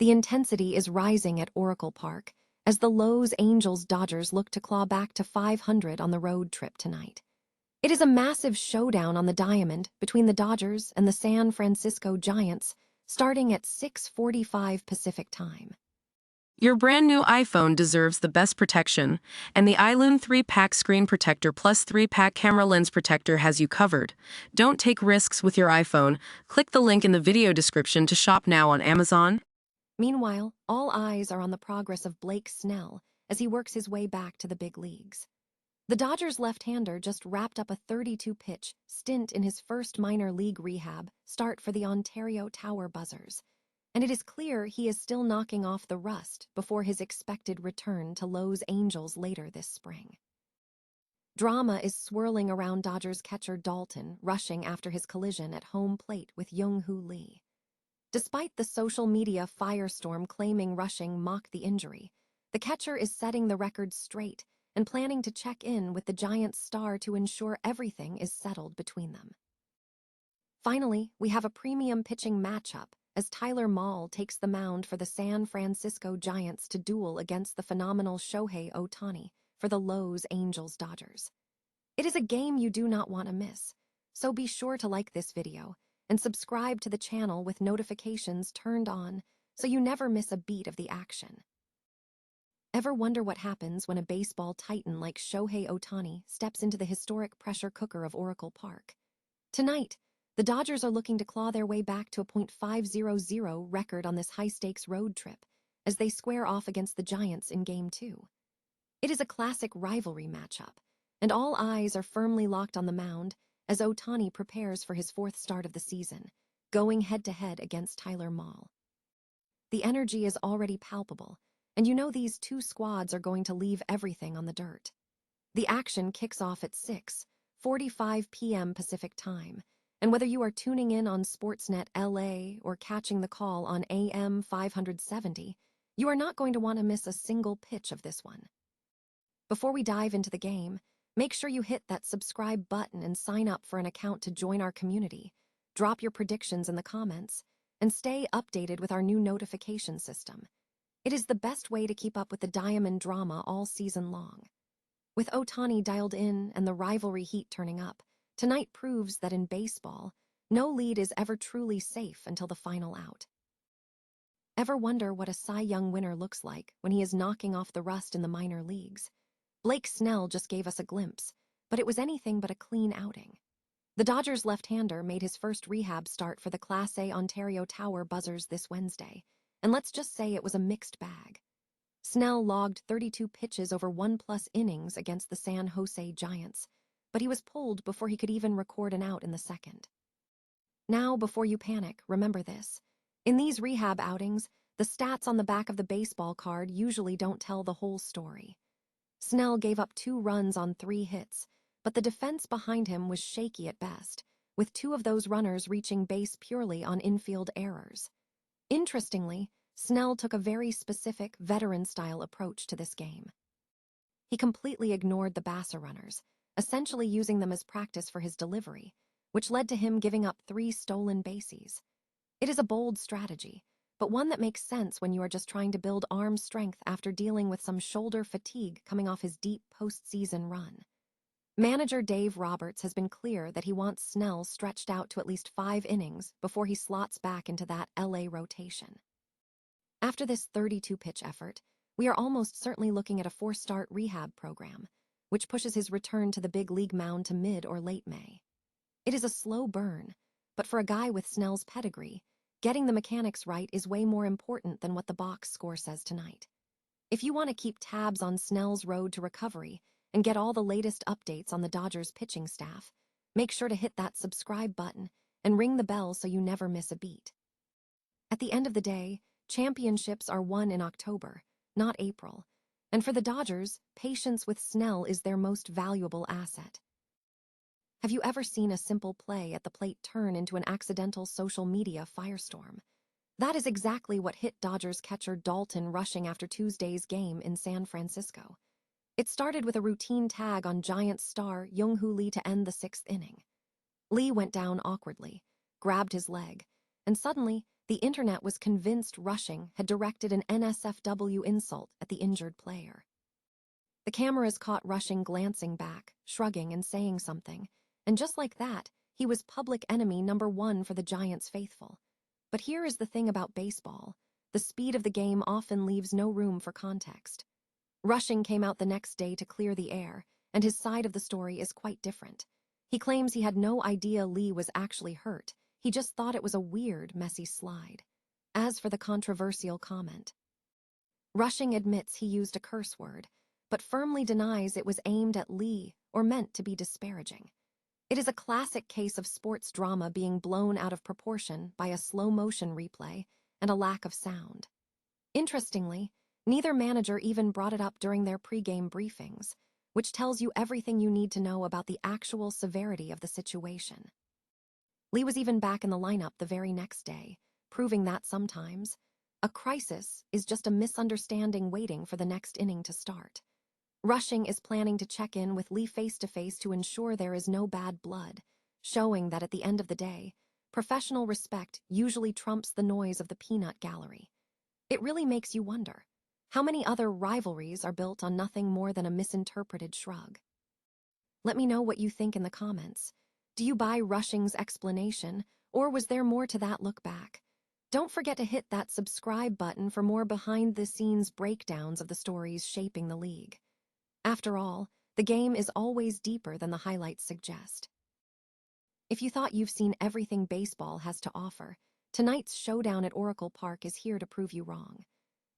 The intensity is rising at Oracle Park as the Los Angeles Dodgers look to claw back to 500 on the road trip tonight. It is a massive showdown on the diamond between the Dodgers and the San Francisco Giants, starting at 6:45 Pacific Time. Your brand new iPhone deserves the best protection, and the iLune 3-pack screen protector plus 3-pack camera lens protector has you covered. Don't take risks with your iPhone. Click the link in the video description to shop now on Amazon. Meanwhile, all eyes are on the progress of Blake Snell as he works his way back to the big leagues. The Dodgers left-hander just wrapped up a 32-pitch stint in his first minor league rehab start for the Ontario Tower Buzzers, and it is clear he is still knocking off the rust before his expected return to Los Angeles later this spring. Drama is swirling around Dodgers catcher Dalton Rushing after his collision at home plate with Jung Hoo Lee. Despite the social media firestorm claiming Rushing mocked the injury, the catcher is setting the record straight and planning to check in with the Giants star to ensure everything is settled between them. Finally, we have a premium pitching matchup as Tyler Mahle takes the mound for the San Francisco Giants to duel against the phenomenal Shohei Ohtani for the Los Angeles Dodgers. It is a game you do not want to miss, so be sure to like this video and subscribe to the channel with notifications turned on so you never miss a beat of the action. Ever wonder what happens when a baseball titan like Shohei Ohtani steps into the historic pressure cooker of Oracle Park? Tonight, the Dodgers are looking to claw their way back to a .500 record on this high-stakes road trip as they square off against the Giants in Game 2. It is a classic rivalry matchup, and all eyes are firmly locked on the mound as Ohtani prepares for his fourth start of the season, going head-to-head against Tyler Mahle. The energy is already palpable, and you know these two squads are going to leave everything on the dirt. The action kicks off at 6:45 p.m. Pacific Time, and whether you are tuning in on Sportsnet LA or catching the call on AM 570, you are not going to want to miss a single pitch of this one. Before we dive into the game, make sure you hit that subscribe button and sign up for an account to join our community. Drop your predictions in the comments, and stay updated with our new notification system. It is the best way to keep up with the diamond drama all season long. With Ohtani dialed in and the rivalry heat turning up, tonight proves that in baseball, no lead is ever truly safe until the final out. Ever wonder what a Cy Young winner looks like when he is knocking off the rust in the minor leagues? Blake Snell just gave us a glimpse, but it was anything but a clean outing. The Dodgers left-hander made his first rehab start for the Class A Ontario Tower Buzzers this Wednesday, and let's just say it was a mixed bag. Snell logged 32 pitches over 1+ innings against the San Jose Giants, but he was pulled before he could even record an out in the second. Now, before you panic, remember this. In these rehab outings, the stats on the back of the baseball card usually don't tell the whole story. Snell gave up 2 runs on 3 hits, but the defense behind him was shaky at best, with 2 of those runners reaching base purely on infield errors. Interestingly, Snell took a very specific, veteran-style approach to this game. He completely ignored the bases runners, essentially using them as practice for his delivery, which led to him giving up 3 stolen bases. It is a bold strategy, but one that makes sense when you are just trying to build arm strength after dealing with some shoulder fatigue coming off his deep postseason run. Manager Dave Roberts has been clear that he wants Snell stretched out to at least 5 innings before he slots back into that LA rotation. After this 32-pitch effort, we are almost certainly looking at a 4-start rehab program, which pushes his return to the big league mound to mid or late May. It is a slow burn, but for a guy with Snell's pedigree, getting the mechanics right is way more important than what the box score says tonight. If you want to keep tabs on Snell's road to recovery and get all the latest updates on the Dodgers pitching staff, make sure to hit that subscribe button and ring the bell so you never miss a beat. At the end of the day, championships are won in October, not April, and for the Dodgers, patience with Snell is their most valuable asset. Have you ever seen a simple play at the plate turn into an accidental social media firestorm? That is exactly what hit Dodgers catcher Dalton Rushing after Tuesday's game in San Francisco. It started with a routine tag on Giants star Jung Hoo Lee to end the 6th inning. Lee went down awkwardly, grabbed his leg, and suddenly The internet was convinced Rushing had directed an NSFW insult at the injured player. The cameras caught Rushing glancing back, shrugging and saying something, and just like that, he was public enemy number one for the Giants faithful. But here is the thing about baseball. The speed of the game often leaves no room for context. Rushing came out the next day to clear the air, and his side of the story is quite different. He claims he had no idea Lee was actually hurt. He just thought it was a weird, messy slide. As for the controversial comment, Rushing admits he used a curse word, but firmly denies it was aimed at Lee or meant to be disparaging. It is a classic case of sports drama being blown out of proportion by a slow-motion replay and a lack of sound. Interestingly, neither manager even brought it up during their pregame briefings, which tells you everything you need to know about the actual severity of the situation. Lee was even back in the lineup the very next day, proving that sometimes a crisis is just a misunderstanding waiting for the next inning to start. Rushing is planning to check in with Lee face-to-face to ensure there is no bad blood, showing that at the end of the day, professional respect usually trumps the noise of the peanut gallery. It really makes you wonder, how many other rivalries are built on nothing more than a misinterpreted shrug? Let me know what you think in the comments. Do you buy Rushing's explanation, or was there more to that look back? Don't forget to hit that subscribe button for more behind-the-scenes breakdowns of the stories shaping the league. After all, the game is always deeper than the highlights suggest. If you thought you've seen everything baseball has to offer, tonight's showdown at Oracle Park is here to prove you wrong.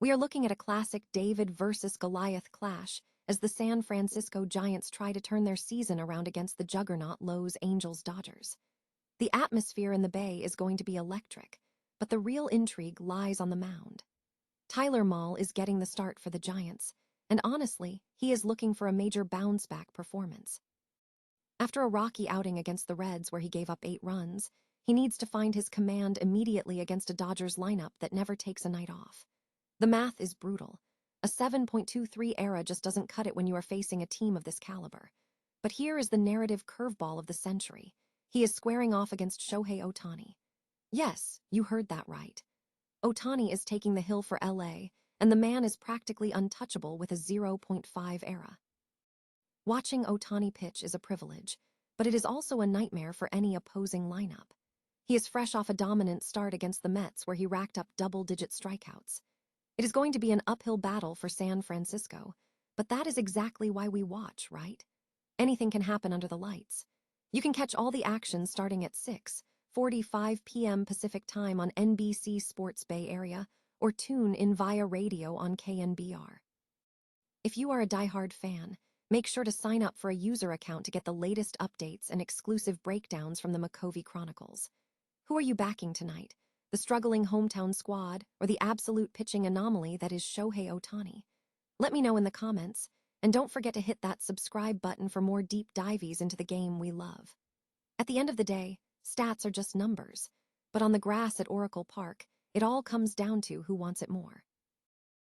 We are looking at a classic David versus Goliath clash as the San Francisco Giants try to turn their season around against the juggernaut Los Angeles Dodgers. The atmosphere in the Bay is going to be electric, but the real intrigue lies on the mound. Tyler Mahle is getting the start for the Giants, and honestly, he is looking for a major bounce-back performance. After a rocky outing against the Reds where he gave up 8 runs, he needs to find his command immediately against a Dodgers lineup that never takes a night off. The math is brutal. A 7.23 ERA just doesn't cut it when you are facing a team of this caliber. But here is the narrative curveball of the century. He is squaring off against Shohei Ohtani. Yes, you heard that right. Ohtani is taking the hill for LA, and the man is practically untouchable with a 0.5 ERA. Watching Ohtani pitch is a privilege, but it is also a nightmare for any opposing lineup. He is fresh off a dominant start against the Mets where he racked up double-digit strikeouts. It is going to be an uphill battle for San Francisco, but that is exactly why we watch, right? Anything can happen under the lights. You can catch all the action starting at 6:45 p.m. Pacific Time on NBC Sports Bay Area, or tune in via radio on KNBR. If you are a diehard fan, make sure to sign up for a user account to get the latest updates and exclusive breakdowns from the McCovey Chronicles. Who are you backing tonight? The struggling hometown squad, or the absolute pitching anomaly that is Shohei Ohtani? Let me know in the comments, and don't forget to hit that subscribe button for more deep dives into the game we love. At the end of the day, stats are just numbers, but on the grass at Oracle Park, it all comes down to who wants it more.